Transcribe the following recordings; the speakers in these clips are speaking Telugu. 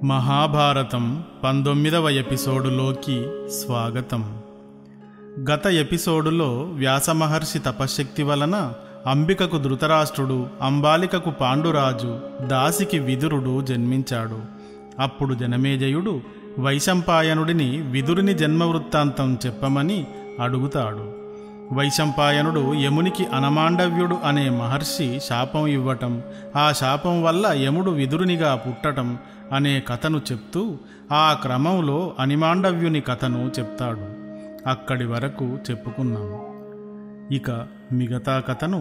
మహాభారతం 19వ ఎపిసోడులోకి స్వాగతం. గత ఎపిసోడులో వ్యాసమహర్షి తపశ్శక్తి వలన అంబికకు ధృతరాష్ట్రుడు, అంబాలికకు పాండురాజు, దాసికి విదురుడు జన్మించాడు. అప్పుడు జనమేజయుడు వైశంపాయనుడిని విదురుని జన్మవృత్తాంతం చెప్పమని అడుగుతాడు. వైశంపాయనుడు యమునికి అనమాండవ్యుడు అనే మహర్షి శాపం ఇవ్వటం, ఆ శాపం వల్ల యముడు విదురునిగా పుట్టటం అనే కథను చెప్తూ ఆ క్రమంలో అనిమాండవ్యుని కథను చెప్తాడు. అక్కడి వరకు చెప్పుకున్నాము. ఇక మిగతా కథను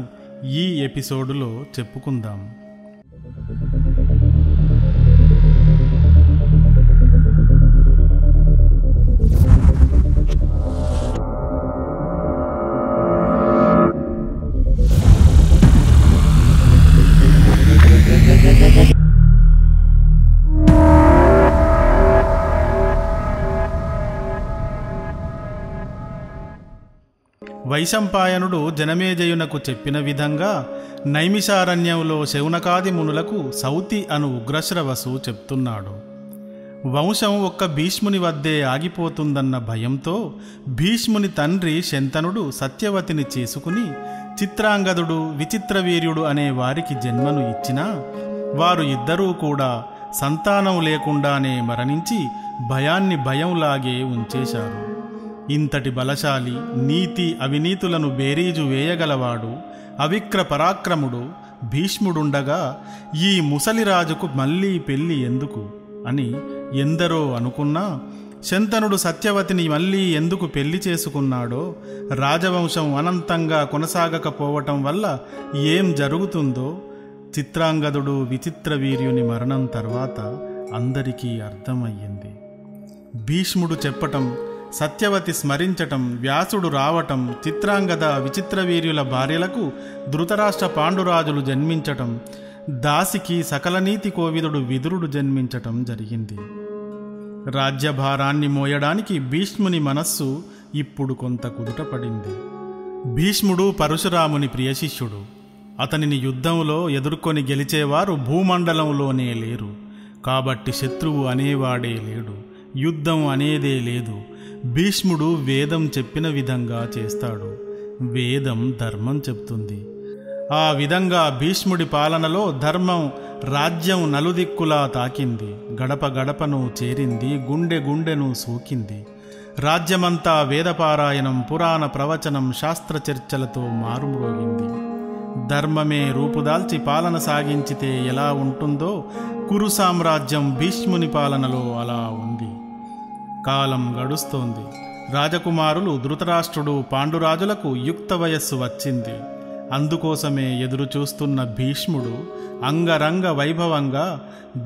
ఈ ఎపిసోడులో చెప్పుకుందాం. వైశంపాయనుడు జనమేజయునకు చెప్పిన విధంగా నైమిషారణ్యంలో శౌనకాది మునులకు సౌతి అను ఉగ్రశ్రవసు చెప్తున్నాడు. వంశం ఒక్క భీష్ముని వద్దే ఆగిపోతుందన్న భయంతో భీష్ముని తండ్రి శంతనుడు సత్యవతిని చేసుకుని చిత్రాంగదుడు, విచిత్రవీర్యుడు అనే వారికి జన్మను ఇచ్చినా వారు ఇద్దరూ కూడా సంతానం లేకుండానే మరణించి భయాన్ని భయంలాగే ఉంచేశారు. ఇంతటి బలశాలి, నీతి అవినీతులను బేరీజు వేయగలవాడు, అవిక్ర పరాక్రముడు భీష్ముడుండగా ఈ ముసలిరాజుకు మళ్ళీ పెళ్ళి ఎందుకు అని ఎందరో అనుకున్నా శంతనుడు సత్యవతిని మళ్ళీ ఎందుకు పెళ్లి చేసుకున్నాడో, రాజవంశం అనంతంగా కొనసాగకపోవటం వల్ల ఏం జరుగుతుందో చిత్రాంగదుడు, విచిత్రవీర్యుని మరణం తర్వాత అందరికీ అర్థమయ్యింది. భీష్ముడు చెప్పటం, సత్యవతి స్మరించటం, వ్యాసుడు రావటం, చిత్రాంగద, విచిత్రవీర్యుల భార్యలకు ధృతరాష్ట్ర పాండురాజులు జన్మించటం, దాసికి సకలనీతి కోవిదుడు విదురుడు జన్మించటం జరిగింది. రాజ్యభారాన్ని మోయడానికి భీష్ముని మనస్సు ఇప్పుడు కొంత కుదుటపడింది. భీష్ముడు పరశురాముని ప్రియశిష్యుడు. అతనిని యుద్ధంలో ఎదుర్కొని గెలిచేవారు భూమండలంలోనే లేరు. కాబట్టి శత్రువు అనేవాడే లేడు, యుద్ధం అనేదే లేదు. భీష్ముడు వేదం చెప్పిన విధంగా చేస్తాడు. వేదం ధర్మం చెప్తుంది. ఆ విధంగా భీష్ముడి పాలనలో ధర్మం రాజ్యం నలుదిక్కులా తాకింది. గడప గడపను చేరింది, గుండె గుండెను సోకింది. రాజ్యమంతా వేదపారాయణం, పురాణ ప్రవచనం, శాస్త్ర చర్చలతో మారుమ్రోగింది. ధర్మమే రూపుదాల్చి పాలన సాగించితే ఎలా ఉంటుందో కురు సామ్రాజ్యం భీష్ముని పాలనలో అలా ఉంది. కాలం గడుస్తోంది. రాజకుమారులు ధృతరాష్ట్రుడు, పాండురాజులకు యుక్త వయస్సు వచ్చింది. అందుకోసమే ఎదురుచూస్తున్న భీష్ముడు అంగరంగ వైభవంగా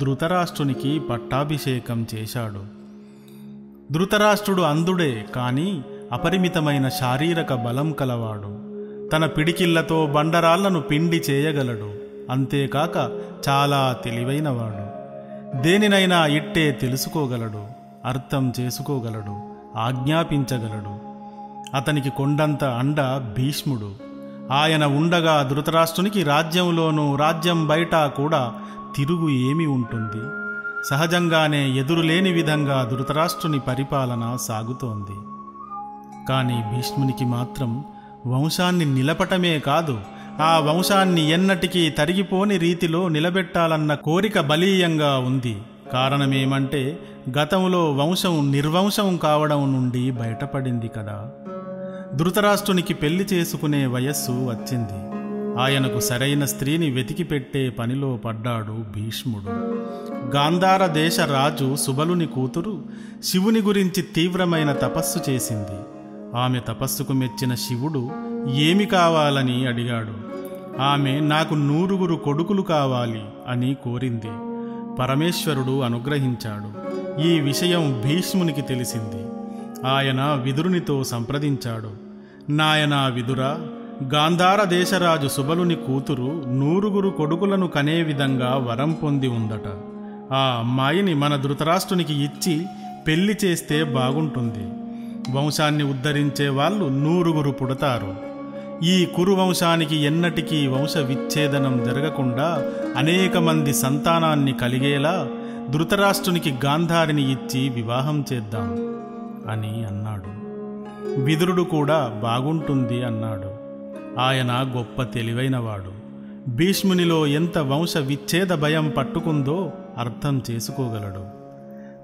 ధృతరాష్ట్రునికి పట్టాభిషేకం చేశాడు. ధృతరాష్ట్రుడు అంధుడే కానీ అపరిమితమైన శారీరక బలం కలవాడు. తన పిడికిళ్లతో బండరాళ్లను పిండి చేయగలడు. అంతేకాక చాలా తెలివైనవాడు. దేనినైనా ఇట్టే తెలుసుకోగలడు, అర్థం చేసుకోగలడు, ఆజ్ఞాపించగలడు. అతనికి కొండంత అండ భీష్ముడు. ఆయన ఉండగా ధృతరాష్ట్రునికి రాజ్యంలోనూ రాజ్యం బయట కూడా తిరుగు ఏమి ఉంటుంది? సహజంగానే ఎదురులేని విధంగా ధృతరాష్ట్రుని పరిపాలన సాగుతోంది. కానీ భీష్మునికి మాత్రం వంశాన్ని నిలపటమే కాదు, ఆ వంశాన్ని ఎన్నటికీ తరిగిపోని రీతిలో నిలబెట్టాలన్న కోరిక బలీయంగా ఉంది. కారణమేమంటే గతంలో వంశం నిర్వంశం కావడం నుండి బయటపడింది కదా. ధృతరాష్ట్రునికి పెళ్లి చేసుకునే వయస్సు వచ్చింది. ఆయనకు సరైన స్త్రీని వెతికి పెట్టే పనిలో పడ్డాడు భీష్ముడు. గాంధార దేశ రాజు సుబలుని కూతురు శివుని గురించి తీవ్రమైన తపస్సు చేసింది. ఆమె తపస్సుకు మెచ్చిన శివుడు ఏమి కావాలని అడిగాడు. ఆమె నాకు 9 కొడుకులు కావాలి అని కోరింది. పరమేశ్వరుడు అనుగ్రహించాడు. ఈ విషయం భీష్మునికి తెలిసింది. ఆయన విదురునితో సంప్రదించాడు. నాయనా విదురా, గాంధార దేశరాజు సుబలుని కూతురు 9 కొడుకులను కనే విధంగా వరం పొంది ఉందట. ఆ అమ్మాయిని మన ధృతరాష్ట్రునికి ఇచ్చి పెళ్లి చేస్తే బాగుంటుంది. వంశాన్ని ఉద్ధరించే వాళ్ళు 9 పుడతారు. ఈ కురువంశానికి ఎన్నటికీ వంశ విచ్ఛేదనం జరగకుండా అనేక మంది సంతానాన్ని కలిగేలా ధృతరాష్ట్రునికి గాంధారిని ఇచ్చి వివాహం చేద్దాం అని అన్నాడు. విదురుడు కూడా బాగుంటుంది అన్నాడు. ఆయన గొప్ప తెలివైనవాడు. భీష్మునిలో ఎంత వంశ విచ్ఛేద భయం పట్టుకుందో అర్థం చేసుకోగలడు.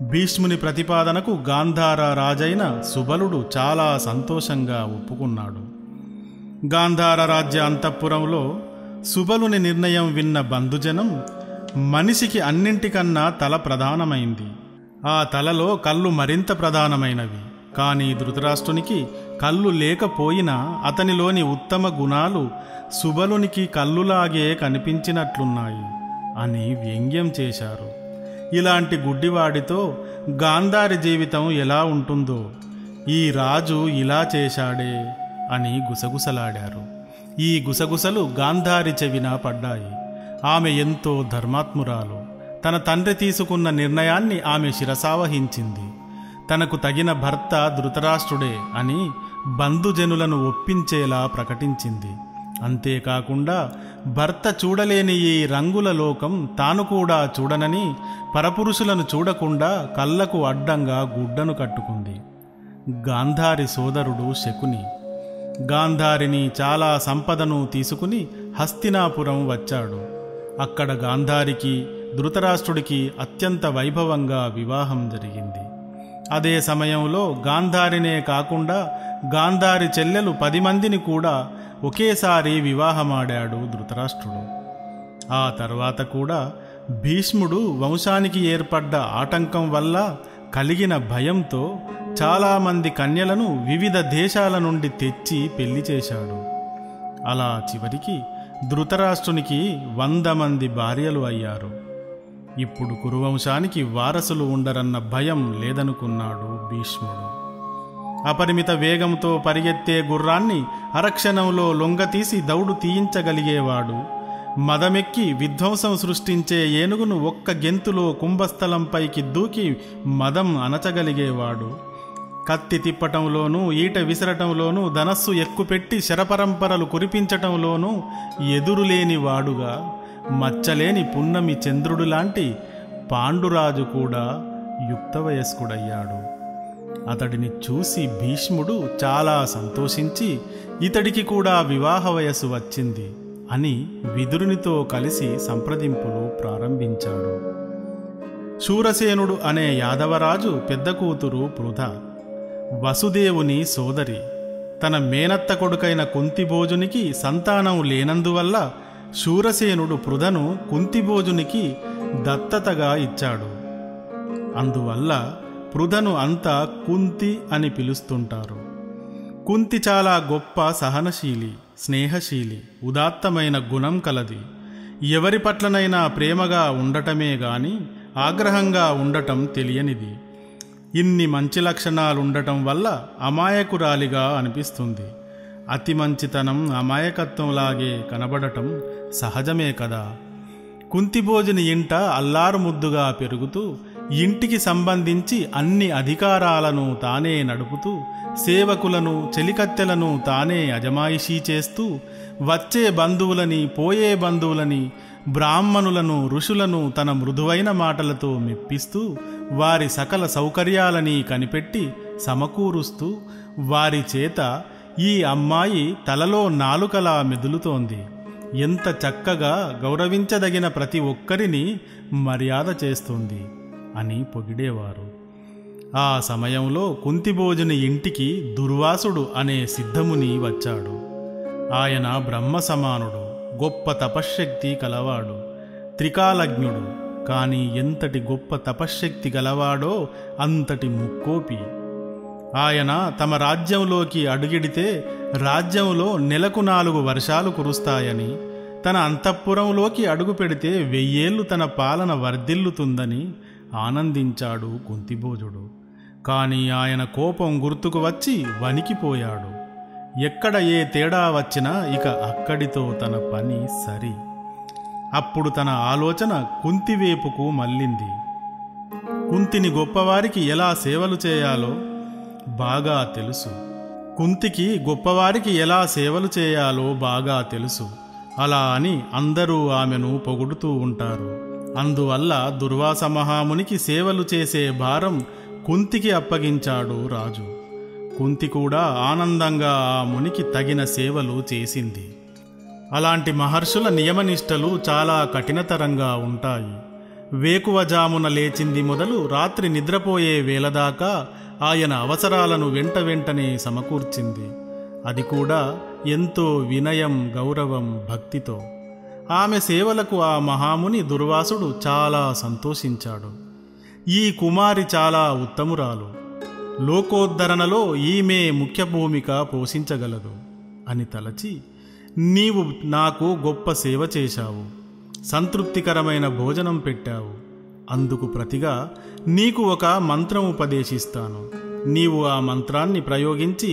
భీష్ముని ప్రతిపాదనకు గాంధార రాజైన సుబలుడు చాలా సంతోషంగా ఒప్పుకున్నాడు. గాంధార రాజ్య అంతఃపురంలో సుబలుని నిర్ణయం విన్న బంధుజనం, మనిషికి అన్నింటికన్నా తల ప్రధానమైంది, ఆ తలలో కళ్ళు మరింత ప్రధానమైనవి, కానీ ధృతరాష్ట్రునికి కళ్ళు లేకపోయినా అతనిలోని ఉత్తమ గుణాలు సుబలునికి కళ్ళులాగే కనిపించినట్లున్నాయి అని వ్యంగ్యం చేశారు. ఇలాంటి గుడ్డివాడితో గాంధారి జీవితం ఎలా ఉంటుందో, ఈ రాజు ఇలా చేశాడే అని గుసగుసలాడారు. ఈ గుసగుసలు గాంధారి చెవిన పడ్డాయి. ఆమె ఎంతో ధర్మాత్మురాలు. తన తండ్రి తీసుకున్న నిర్ణయాన్ని ఆమె శిరసావహించింది. తనకు తగిన భర్త ధృతరాష్ట్రుడే అని బంధుజనులను ఒప్పించేలా ప్రకటించింది. అంతేకాకుండా భర్త చూడలేని ఈ రంగుల లోకం తాను కూడా చూడనని పరపురుషులను చూడకుండా కళ్ళకు అడ్డంగా గుడ్డను కట్టుకుంది. గాంధారి సోదరుడు శకుని గాంధారిని చాలా సంపదను తీసుకుని హస్తినాపురం వచ్చాడు. అక్కడ గాంధారికి ధృతరాష్ట్రుడికి అత్యంత వైభవంగా వివాహం జరిగింది. అదే సమయంలో గాంధారినే కాకుండా గాంధారి చెల్లెలు 10 మందిని కూడా ఒకేసారి వివాహమాడాడు ధృతరాష్ట్రుడు. ఆ తర్వాత కూడా భీష్ముడు వంశానికి ఏర్పడ్డ ఆటంకం వల్ల కలిగిన భయంతో చాలామంది కన్యలను వివిధ దేశాల నుండి తెచ్చి పెళ్లి చేశాడు. అలా చివరికి ధృతరాష్ట్రునికి 100 మంది భార్యలు అయ్యారు. ఇప్పుడు కురువంశానికి వారసులు ఉండరన్న భయం లేదనుకున్నాడు భీష్ముడు. అపరిమిత వేగంతో పరిగెత్తే గుర్రాన్ని అరక్షణంలో లొంగతీసి దౌడు తీయించగలిగేవాడు. మదమెక్కి విధ్వంసం సృష్టించే ఏనుగును ఒక్క గెంతులో కుంభస్థలంపైకి దూకి మదం అణచగలిగేవాడు. కత్తి తిప్పటంలోనూ ఈట విసరటంలోనూ ధనస్సు ఎక్కుపెట్టి శరపరంపరలు కురిపించటంలోనూ ఎదురులేని వాడుగా మచ్చలేని పున్నమి చంద్రుడు లాంటి పాండురాజు కూడా యుక్తవయస్కుడయ్యాడు. అతడిని చూసి భీష్ముడు చాలా సంతోషించి ఇతడికి కూడా వివాహ వయస్సు వచ్చింది అని విదురునితో కలిసి సంప్రదింపులు ప్రారంభించాడు. శూరసేనుడు అనే యాదవరాజు పెద్ద కూతురు పృథ వసుదేవుని సోదరి. తన మేనత్త కొడుకైన కుంతిభోజునికి సంతానం లేనందువల్ల శూరసేనుడు పృథను కుంతిభోజునికి దత్తతగా ఇచ్చాడు. అందువల్ల పృథను అంతా కుంతి అని పిలుస్తుంటారు. కుంతి చాలా గొప్ప సహనశీలి, స్నేహశీలి, ఉదాత్తమైన గుణం కలది. ఎవరి పట్లనైనా ప్రేమగా ఉండటమే గాని ఆగ్రహంగా ఉండటం తెలియనిది. ఇన్ని మంచి లక్షణాలుండటం వల్ల అమాయకురాలిగా అనిపిస్తుంది. అతి మంచితనం అమాయకత్వంలాగే కనబడటం సహజమే కదా. కుంతిభోజుని ఇంట అల్లారు ముద్దుగా పెరుగుతూ ఇంటికి సంబంధించి అన్ని అధికారాలను తానే నడుపుతూ సేవకులను చెలికత్తెలను తానే అజమాయిషీ చేస్తూ వచ్చే బంధువులని పోయే బంధువులని బ్రాహ్మణులను ఋషులను తన మృదువైన మాటలతో మెప్పిస్తూ వారి సకల సౌకర్యాలని కనిపెట్టి సమకూరుస్తూ వారి చేత ఈ అమ్మాయి తలలో నాలుకలా మెదులుతోంది, ఎంత చక్కగా గౌరవించదగిన ప్రతి ఒక్కరిని మర్యాద చేస్తుంది అని పొగిడేవారు. ఆ సమయంలో కుంతిభోజుని ఇంటికి దుర్వాసుడు అనే సిద్ధముని వచ్చాడు. ఆయన బ్రహ్మ సమానుడు, గొప్ప తపశ్శక్తి కలవాడు, త్రికాలజ్ఞుడు. కానీ ఎంతటి గొప్ప తపశ్శక్తి గలవాడో అంతటి ముక్కోపి. ఆయన తమ రాజ్యంలోకి అడుగిడితే రాజ్యంలో నెలకు 4 వర్షాలు కురుస్తాయని, తన అంతఃపురంలోకి అడుగు పెడితే 1000 ఏళ్లు తన పాలన వర్ధిల్లుతుందని ఆనందించాడు కుంతిభోజుడు. కానీ ఆయన కోపం గుర్తుకు వచ్చి వణికిపోయాడు. ఎక్కడ ఏ తేడా వచ్చినా ఇక అక్కడితో తన పని సరి. అప్పుడు తన ఆలోచన కుంతివేపుకు మళ్ళింది. కుంతిని గొప్పవారికి ఎలా సేవలు చేయాలో బాగా తెలుసు. కుంతికి గొప్పవారికి ఎలా సేవలు చేయాలో బాగా తెలుసు. అలా అని అందరూ ఆమెను పొగుడుతూ ఉంటారు. అందువల్ల దుర్వాస మహామునికి సేవలు చేసే భారం కుంతికి అప్పగించాడు రాజు. కుంతి కూడా ఆనందంగా ఆ మునికి తగిన సేవలు చేసింది. అలాంటి మహర్షుల నియమనిష్టలు చాలా కఠినతరంగా ఉంటాయి. వేకువజామున లేచింది మొదలు రాత్రి నిద్రపోయే వేళదాకా ఆయన అవసరాలను వెంటనే సమకూర్చింది. అది కూడా ఎంతో వినయం, గౌరవం, భక్తితో. ఆమె సేవలకు ఆ మహాముని దుర్వాసుడు చాలా సంతోషించాడు. ఈ కుమారి చాలా ఉత్తమురాలు, లోకోద్ధరణలో ఈమె ముఖ్య భూమిక పోషించగలదు అని తలచి, నీవు నాకు గొప్ప సేవ చేశావు, సంతృప్తికరమైన భోజనం పెట్టావు. అందుకు ప్రతిగా నీకు ఒక మంత్రం ఉపదేశిస్తాను. నీవు ఆ మంత్రాన్ని ప్రయోగించి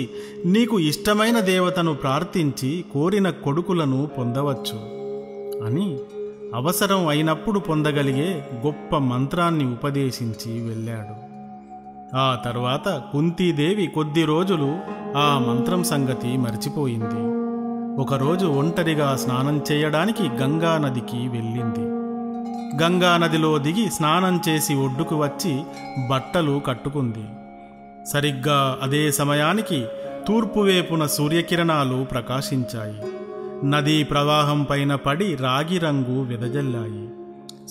నీకు ఇష్టమైన దేవతను ప్రార్థించి కోరిన కొడుకులను పొందవచ్చు అని అవసరం అయినప్పుడు పొందగలిగే గొప్ప మంత్రాన్ని ఉపదేశించి వెళ్ళాడు. ఆ తర్వాత కుంతీదేవి కొద్ది రోజులు ఆ మంత్రం సంగతి మర్చిపోయింది. ఒకరోజు ఒంటరిగా స్నానం చేయడానికి గంగానదికి వెళ్ళింది. గంగానదిలో దిగి స్నానం చేసి ఒడ్డుకు వచ్చి బట్టలు కట్టుకుంది. సరిగ్గా అదే సమయానికి తూర్పువేపున సూర్యకిరణాలు ప్రకాశించాయి. నదీ ప్రవాహం పైన పడి రాగి రంగు వెదజల్లాయి.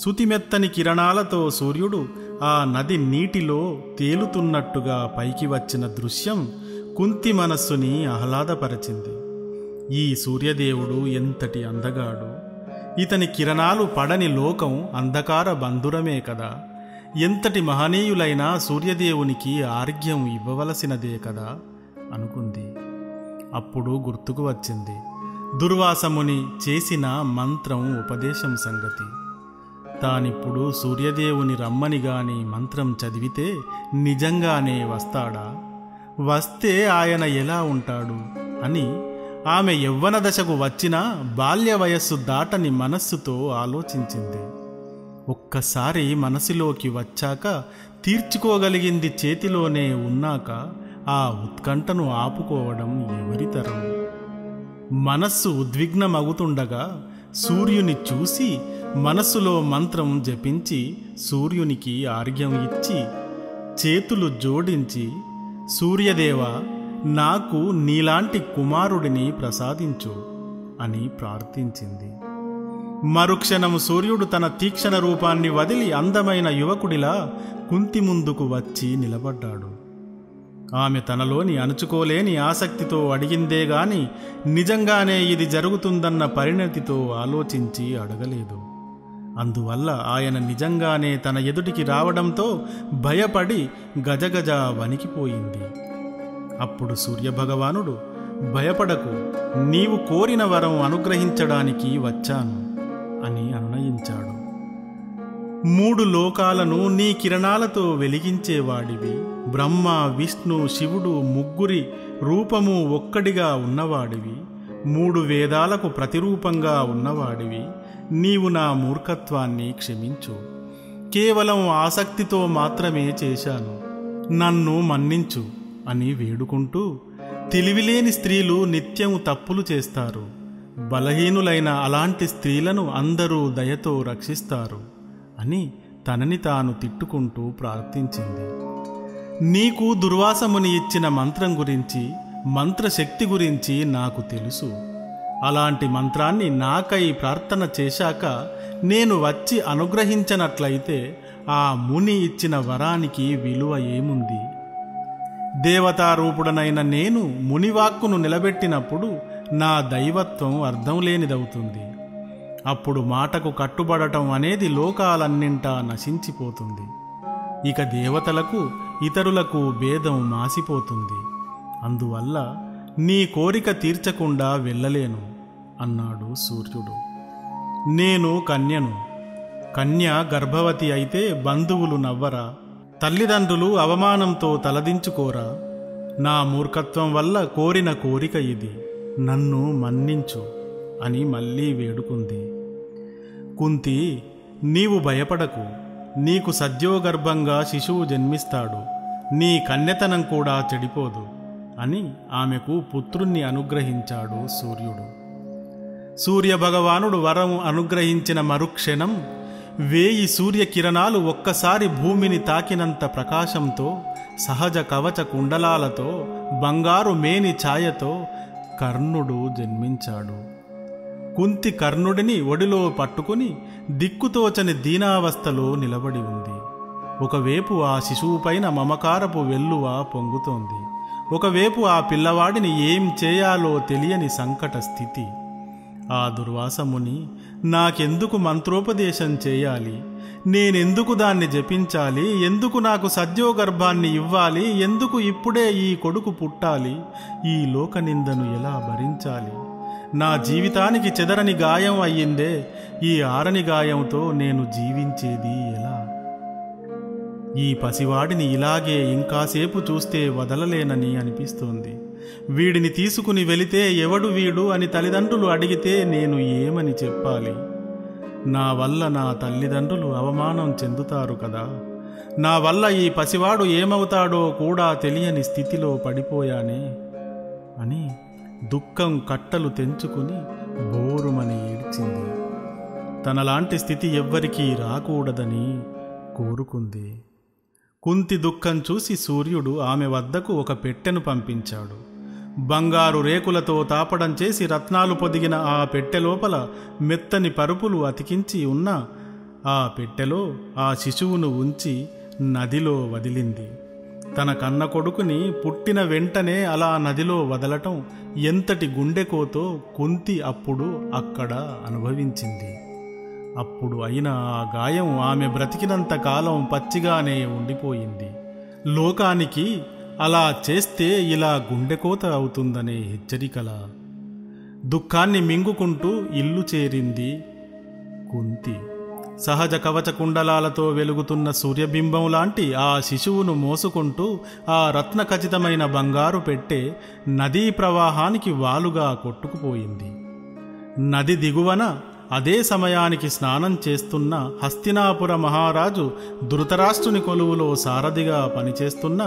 సుతిమెత్తని కిరణాలతో సూర్యుడు ఆ నది నీటిలో తేలుతున్నట్టుగా పైకి వచ్చిన దృశ్యం కుంతి మనస్సుని ఆహ్లాదపరచింది. ఈ సూర్యదేవుడు ఎంతటి అందగాడు! ఇతని కిరణాలు పడని లోకం అంధకార బంధురమే కదా! ఎంతటి మహనీయులైనా సూర్యదేవునికి ఆర్ఘ్యం ఇవ్వవలసినదే కదా అనుకుంది. అప్పుడు గుర్తుకు వచ్చింది దుర్వాసముని చేసిన మంత్రం ఉపదేశం సంగతి. తానిప్పుడు సూర్యదేవుని రమ్మని గాని మంత్రం చదివితే నిజంగానే వస్తాడా? వస్తే ఆయన ఎలా ఉంటాడు అని ఆమె యవ్వన దశకు వచ్చినా బాల్య వయస్సు దాటని మనస్సుతో ఆలోచించింది. ఒక్కసారి మనసులోకి వచ్చాక, తీర్చుకోగలిగింది చేతిలోనే ఉన్నాక ఆ ఉత్కంఠను ఆపుకోవడం ఎవరితరం? మనస్సు ఉద్విగ్నమగుతుండగా సూర్యుని చూసి మనస్సులో మంత్రం జపించి సూర్యునికి ఆర్ఘ్యం ఇచ్చి చేతులు జోడించి, సూర్యదేవా, నాకు నీలాంటి కుమారుడిని ప్రసాదించు అని ప్రార్థించింది. మరుక్షణం సూర్యుడు తన తీక్షణ రూపాన్ని వదిలి అందమైన యువకుడిలా కుంతి ముందుకు వచ్చి నిలబడ్డాడు. ఆమె తనలోని అణుచుకోలేని ఆసక్తితో అడిగిందే గాని నిజంగానే ఇది జరుగుతుందన్న పరిణతితో ఆలోచించి అడగలేదు. అందువల్ల ఆయన నిజంగానే తన ఎదుటికి రావడంతో భయపడి గజగజ వణికిపోయింది. అప్పుడు సూర్యభగవానుడు, భయపడకు, నీవు కోరిన వరం అనుగ్రహించడానికి వచ్చాను అని అన్నయించాడు. 3 లోకాలను నీ కిరణాలతో వెలిగించేవాడివి, బ్రహ్మ, విష్ణు, శివుడు ముగ్గురి రూపము ఒక్కడిగా ఉన్నవాడివి, 3 వేదాలకు ప్రతిరూపంగా ఉన్నవాడివి. నీవు నా మూర్ఖత్వాన్ని క్షమించు. కేవలం ఆసక్తితో మాత్రమే చేశాను, నన్ను మన్నించు అని వేడుకుంటూ, తెలివిలేని స్త్రీలు నిత్యం తప్పులు చేస్తారు, బలహీనులైన అలాంటి స్త్రీలను అందరూ దయతో రక్షిస్తారు అని తనని తాను తిట్టుకుంటూ ప్రార్థించింది. నీకు దుర్వాసముని ఇచ్చిన మంత్రం గురించి, మంత్రశక్తి గురించి నాకు తెలుసు. అలాంటి మంత్రాన్ని నాకై ప్రార్థన చేశాక నేను వచ్చి అనుగ్రహించనట్లయితే ఆ ముని ఇచ్చిన వరానికి విలువ ఏముంది? దేవతారూపుడనైన నేను మునివాక్కును నిలబెట్టినప్పుడు నా దైవత్వం అర్థం లేనిదవుతుంది. అప్పుడు మాటకు కట్టుబడటం అనేది లోకాలన్నింటా నశించిపోతుంది. ఇక దేవతలకు ఇతరులకు భేదం మాసిపోతుంది. అందువల్ల నీ కోరిక తీర్చకుండా వెళ్ళలేను అన్నాడు సూర్యుడు. నేను కన్యను. కన్య గర్భవతి అయితే బంధువులు నవ్వరా? తల్లిదండ్రులు అవమానంతో తలదించుకోరా? నా మూర్ఖత్వం వల్ల కోరిన కోరిక ఇది, నన్ను మన్నించు అని మళ్ళీ వేడుకుంది. కుంతి, నీవు భయపడకు, నీకు సద్యోగర్భంగా శిశువు జన్మిస్తాడు, నీ కన్యతనం కూడా చెడిపోదు అని ఆమెకు పుత్రుణ్ణి అనుగ్రహించాడు సూర్యుడు. సూర్యభగవానుడు వరం అనుగ్రహించిన మరుక్షణం 1000 సూర్యకిరణాలు ఒక్కసారి భూమిని తాకినంత ప్రకాశంతో, సహజ కవచ కుండలాలతో, బంగారు మేని ఛాయతో కర్ణుడు జన్మించాడు. కుంతి కర్ణుడిని ఒడిలో పట్టుకుని దిక్కుతోచని దీనావస్థలో నిలబడి ఉంది. ఒకవైపు ఆ శిశువుపైన మమకారపు వెల్లువ పొంగుతోంది. ఒకవైపు ఆ పిల్లవాడిని ఏం చేయాలో తెలియని సంకట స్థితి. ఆ దుర్వాసముని, నాకెందుకు మంత్రోపదేశం చేయాలి, నేనెందుకు దాన్ని జపించాలి, ఎందుకు నాకు సద్యోగర్భాన్ని ఇవ్వాలి, ఎందుకు ఇప్పుడే ఈ కొడుకు పుట్టాలి, ఈ లోకనిందను ఎలా భరించాలి, నా జీవితానికి చెదరని గాయం అయ్యిందే, ఈ ఆరని గాయంతో నేను జీవించేది ఎలా? ఈ పసివాడిని ఇలాగే ఇంకాసేపు చూస్తే వదలలేనని అనిపిస్తోంది. వీడిని తీసుకుని వెళితే ఎవడు వీడు అని తల్లిదండ్రులు అడిగితే నేను ఏమని చెప్పాలి? నా వల్ల నా తల్లిదండ్రులు అవమానం చెందుతారు కదా. నా వల్ల ఈ పసివాడు ఏమవుతాడో కూడా తెలియని స్థితిలో పడిపోయానే అని దుఃఖం కట్టలు తెంచుకుని బోరుమని ఏడ్చింది. తనలాంటి స్థితి ఎవ్వరికీ రాకూడదని కోరుకుంది. కుంతి దుఃఖం చూసి సూర్యుడు ఆమె వద్దకు ఒక పెట్టెను పంపించాడు. బంగారు రేకులతో తాపడం చేసి రత్నాలు పొదిగిన ఆ పెట్టె లోపల మెత్తని పరుపులు అతికించి ఉన్న ఆ పెట్టెలో ఆ శిశువును ఉంచి నదిలో వదిలింది. తన కన్న కొడుకుని పుట్టిన వెంటనే అలా నదిలో వదలటం ఎంతటి గుండెకోతో కుంతి అప్పుడు అక్కడ అనుభవించింది. అప్పుడు అయిన ఆ గాయం ఆమె బ్రతికినంత కాలం పచ్చిగానే ఉండిపోయింది. లోకానికి అలా చేస్తే ఇలా గుండెకోత అవుతుందనే హెచ్చరికలా. దుఃఖాన్ని మింగుకుంటూ ఇల్లు చేరింది కుంతి. సహజ కవచ కుండలాలతో వెలుగుతున్న సూర్యబింబం లాంటి ఆ శిశువును మోసుకుంటూ ఆ రత్న ఖచ్చితమైన బంగారు పెట్టె నదీ ప్రవాహానికి వాలుగా కొట్టుకుపోయింది. నది దిగువన అదే సమయానికి స్నానం చేస్తున్న హస్తినాపుర మహారాజు ధృతరాష్ట్రుని కొలువులో సారథిగా పనిచేస్తున్న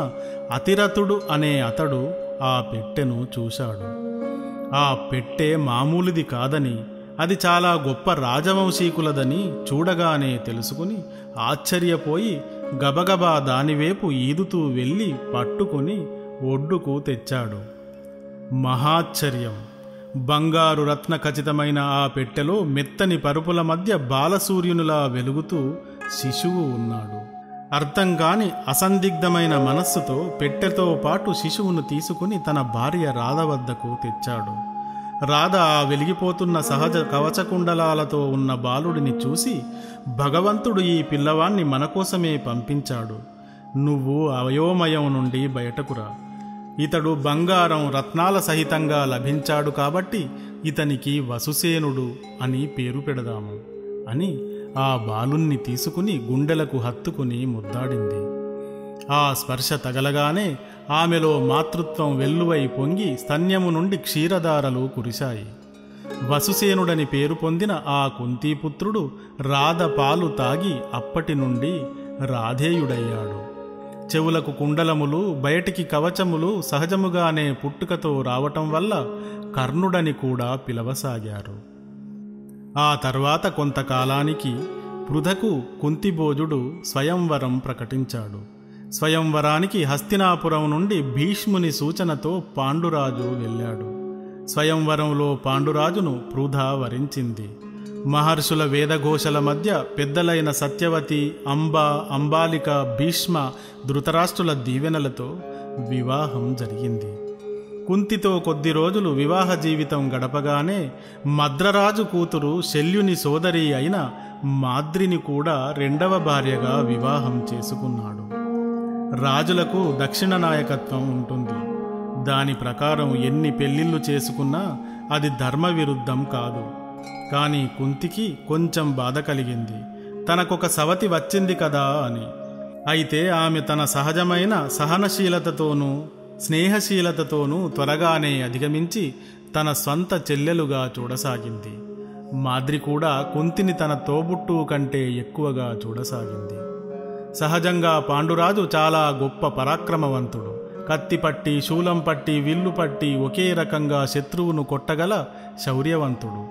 అతిరథుడు అనే అతడు ఆ పెట్టెను చూశాడు. ఆ పెట్టె మామూలుది కాదని, అది చాలా గొప్ప రాజవంశీకులదని చూడగానే తెలుసుకుని ఆశ్చర్యపోయి గబగబా దానివైపు ఈదుతూ వెళ్ళి పట్టుకుని ఒడ్డుకు తెచ్చాడు. మహాశ్చర్యం! బంగారు రత్న ఖచ్చితమైన ఆ పెట్టెలో మెత్తని పరుపుల మధ్య బాలసూర్యునిలా వెలుగుతూ శిశువు ఉన్నాడు. అర్థం కాని అసందిగ్ధమైన మనస్సుతో పెట్టెతో పాటు శిశువును తీసుకుని తన భార్య రాధ వద్దకు తెచ్చాడు. రాధ ఆ వెలిగిపోతున్న సహజ కవచకుండలాలతో ఉన్న బాలుడిని చూసి, భగవంతుడు ఈ పిల్లవాణ్ణి మనకోసమే పంపించాడు. నువ్వు అయోమయం నుండి బయటకురా. ఇతడు బంగారం రత్నాల సహితంగా లభించాడు కాబట్టి ఇతనికి వసుసేనుడు అని పేరు పెడదాము అని ఆ బాలుణ్ణి తీసుకుని గుండెలకు హత్తుకుని ముద్దాడింది. ఆ స్పర్శ తగలగానే ఆమెలో మాతృత్వం వెల్లువై పొంగి స్తన్యము నుండి క్షీరధారలు కురిశాయి. వసుసేనుడని పేరు పొందిన ఆ కుంతీపుత్రుడు రాధ పాలు తాగి అప్పటి నుండి రాధేయుడయ్యాడు. చెవులకు కుండలములు, బయటికి కవచములు సహజముగానే పుట్టుకతో రావటం వల్ల కర్ణుడని కూడా పిలవసాగారు. ఆ తర్వాత కొంతకాలానికి పృథకు కుంతిభోజుడు స్వయంవరం ప్రకటించాడు. స్వయంవరానికి హస్తినాపురం నుండి భీష్ముని సూచనతో పాండురాజు వెళ్ళాడు. స్వయంవరంలో పాండురాజును పృథ వరించింది. మహర్షుల వేదఘోషల మధ్య పెద్దలైన సత్యవతి, అంబ, అంబాలిక, భీష్మ, ధృతరాష్ట్రుల దీవెనలతో వివాహం జరిగింది. కుంతితో కొద్ది రోజులు వివాహ జీవితం గడపగానే మద్రరాజు కూతురు శల్యుని సోదరి అయిన మాద్రిని కూడా రెండవ భార్యగా వివాహం చేసుకున్నాడు. రాజులకు దక్షిణ నాయకత్వం ఉంటుంది. దాని ప్రకారం ఎన్ని పెళ్లిళ్ళు చేసుకున్నా అది ధర్మ విరుద్ధం కాదు. కానీ కుంతికి కొంచెం బాధ కలిగింది, తనకొక సవతి వచ్చింది కదా అని. అయితే ఆమె తన సహజమైన సహనశీలతతోనూ స్నేహశీలతతోనూ త్వరగానే అధిగమించి తన స్వంత చెల్లెలుగా చూడసాగింది. మాద్రి కూడా కుంతిని తన తోబుట్టువు కంటే ఎక్కువగా చూడసాగింది. సహజంగా పాండురాజు చాలా గొప్ప పరాక్రమవంతుడు. కత్తి పట్టి, శూలం పట్టి, విల్లు పట్టి ఒకే రకంగా శత్రువును కొట్టగల శౌర్యవంతుడు.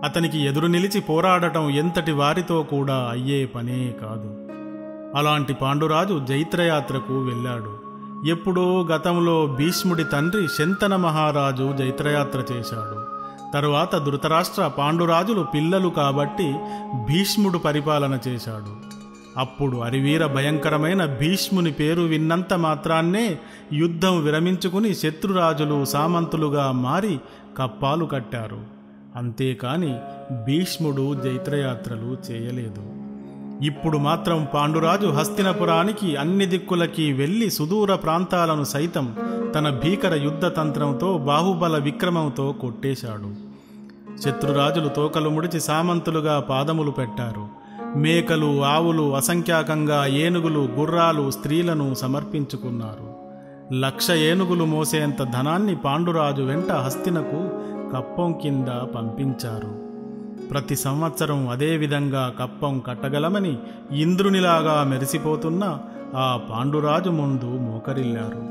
అతనికి ఎదురు నిలిచి పోరాడటం ఎంతటి వారితో కూడా అయ్యే పనే కాదు. అలాంటి పాండురాజు జైత్రయాత్రకు వెళ్ళాడు. ఎప్పుడో గతంలో భీష్ముడి తండ్రి శంతన మహారాజు జైత్రయాత్ర చేశాడు. తరువాత ధృతరాష్ట్ర పాండురాజులు పిల్లలు కాబట్టి భీష్ముడు పరిపాలన చేశాడు. అప్పుడు అరివీర భయంకరమైన భీష్ముని పేరు విన్నంత మాత్రాన్నే యుద్ధం విరమించుకుని శత్రురాజులు సామంతులుగా మారి కప్పాలు కట్టారు. అంతేకాని భీష్ముడు జైత్రయాత్రలు చేయలేదు. ఇప్పుడు మాత్రం పాండురాజు హస్తినపురానికి అన్ని దిక్కులకి వెళ్ళి సుదూర ప్రాంతాలను సైతం తన భీకర యుద్ధ తంత్రంతో బాహుబల విక్రమంతో కొట్టేశాడు. శత్రురాజులు తోకలు ముడిచి సామంతులుగా పాదములు పెట్టారు. మేకలు, ఆవులు, అసంఖ్యాకంగా ఏనుగులు, గుర్రాలు, స్త్రీలను సమర్పించుకున్నారు. 1,00,000 ఏనుగులు మోసేంత ధనాన్ని పాండురాజు వెంట హస్తినకు కప్పం కింద పంపించారు. ప్రతి సంవత్సరం అదేవిధంగా కప్పం కట్టగలమని ఇంద్రునిలాగా మెరిసిపోతున్న ఆ పాండురాజు ముందు మోకరిల్లారు.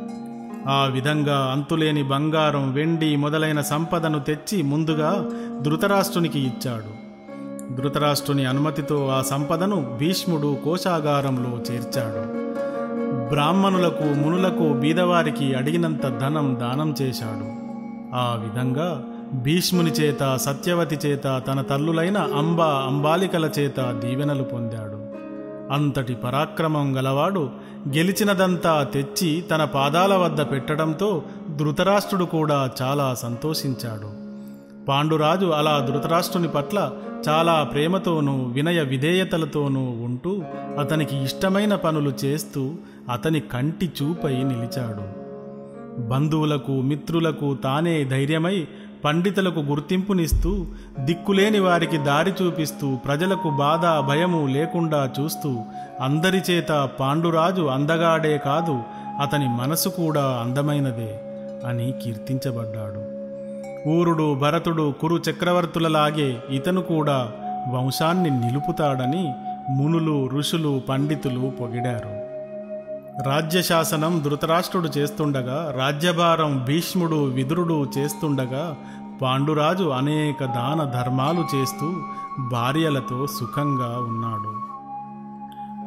ఆ విధంగా అంతులేని బంగారం, వెండి మొదలైన సంపదను తెచ్చి ముందుగా ధృతరాష్ట్రునికి ఇచ్చాడు. ధృతరాష్ట్రుని అనుమతితో ఆ సంపదను భీష్ముడు కోశాగారంలో చేర్చాడు. బ్రాహ్మణులకు, మునులకు, బీదవారికి అడిగినంత ధనం దానం చేశాడు. ఆ విధంగా భీష్ముని చేత, సత్యవతి చేత, తన తల్లులైన అంబాలికల చేత దీవెనలు పొందాడు. అంతటి పరాక్రమం గలవాడు గెలిచినదంతా తెచ్చి తన పాదాల వద్ద పెట్టడంతో ధృతరాష్ట్రుడు కూడా చాలా సంతోషించాడు. పాండురాజు అలా ధృతరాష్ట్రుని పట్ల చాలా ప్రేమతోనూ వినయ విధేయతలతోనూ ఉంటూ అతనికి ఇష్టమైన పనులు చేస్తూ అతని కంటి చూపై నిలిచాడు. బంధువులకు, మిత్రులకు తానే ధైర్యమై పండితులకు గుర్తింపునిస్తూ, దిక్కులేని వారికి దారి చూపిస్తూ, ప్రజలకు బాధ భయము లేకుండా చూస్తూ అందరి చేత పాండురాజు అందగాడే కాదు, అతని మనసు కూడా అందమైనదే అని కీర్తించబడ్డాడు. ఊరుడు, భరతుడు, కురు చక్రవర్తులలాగే ఇతను కూడా వంశాన్ని నిలుపుతాడని మునులు, ఋషులు, పండితులు పొగిడారు. రాజ్యశాసనం ధృతరాష్ట్రుడు చేస్తుండగా, రాజ్యభారం భీష్ముడు, విదురుడు చేస్తుండగా పాండురాజు అనేక దాన ధర్మాలు చేస్తూ భార్యలతో సుఖంగా ఉన్నాడు.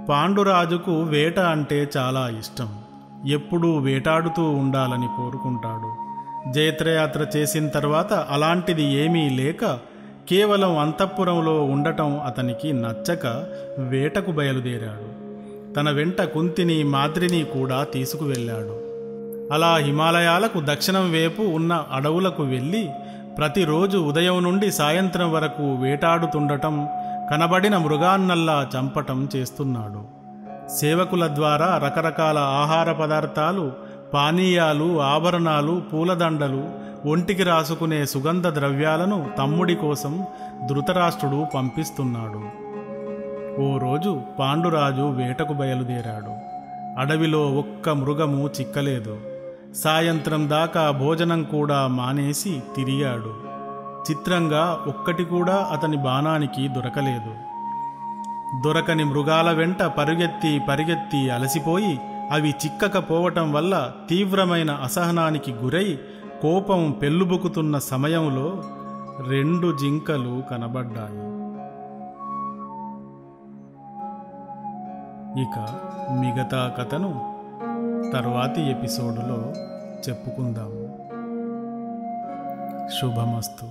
పాండురాజుకు వేట అంటే చాలా ఇష్టం. ఎప్పుడూ వేటాడుతూ ఉండాలని కోరుకుంటాడు. జైత్రయాత్ర చేసిన తర్వాత అలాంటిది ఏమీ లేక కేవలం అంతఃపురంలో ఉండటం అతనికి నచ్చక వేటకు బయలుదేరాడు. తన వెంట కుంతిని, మాద్రిని కూడా తీసుకువెళ్ళాడు. అలా హిమాలయాలకు దక్షిణం వైపు ఉన్న అడవులకు వెళ్ళి ప్రతిరోజు ఉదయం నుండి సాయంత్రం వరకు వేటాడుతుండటం, కనబడిన మృగాన్నల్లా చంపటం చేస్తున్నాడు. సేవకుల ద్వారా రకరకాల ఆహార పదార్థాలు, పానీయాలు, ఆభరణాలు, పూలదండలు, ఒంటికి రాసుకునే సుగంధ ద్రవ్యాలను తమ్ముడి కోసం ధృతరాష్ట్రుడు పంపిస్తున్నాడు. ఓ రోజు పాండురాజు వేటకు బయలుదేరాడు. అడవిలో ఒక్క మృగము చిక్కలేదు. సాయంత్రం దాకా భోజనం కూడా మానేసి తిరిగాడు. చిత్రంగా ఒక్కటి కూడా అతని బాణానికి దొరకలేదు. దొరకని మృగాల వెంట పరిగెత్తి అలసిపోయి అవి చిక్కకపోవటం వల్ల తీవ్రమైన అసహనానికి గురై కోపం పెల్లుబుకుతున్న సమయంలో 2 జింకలు కనబడ్డాయి. ఇక మిగతా కథను తర్వాతి ఎపిసోడులో చెప్పుకుందాము. శుభమస్తు.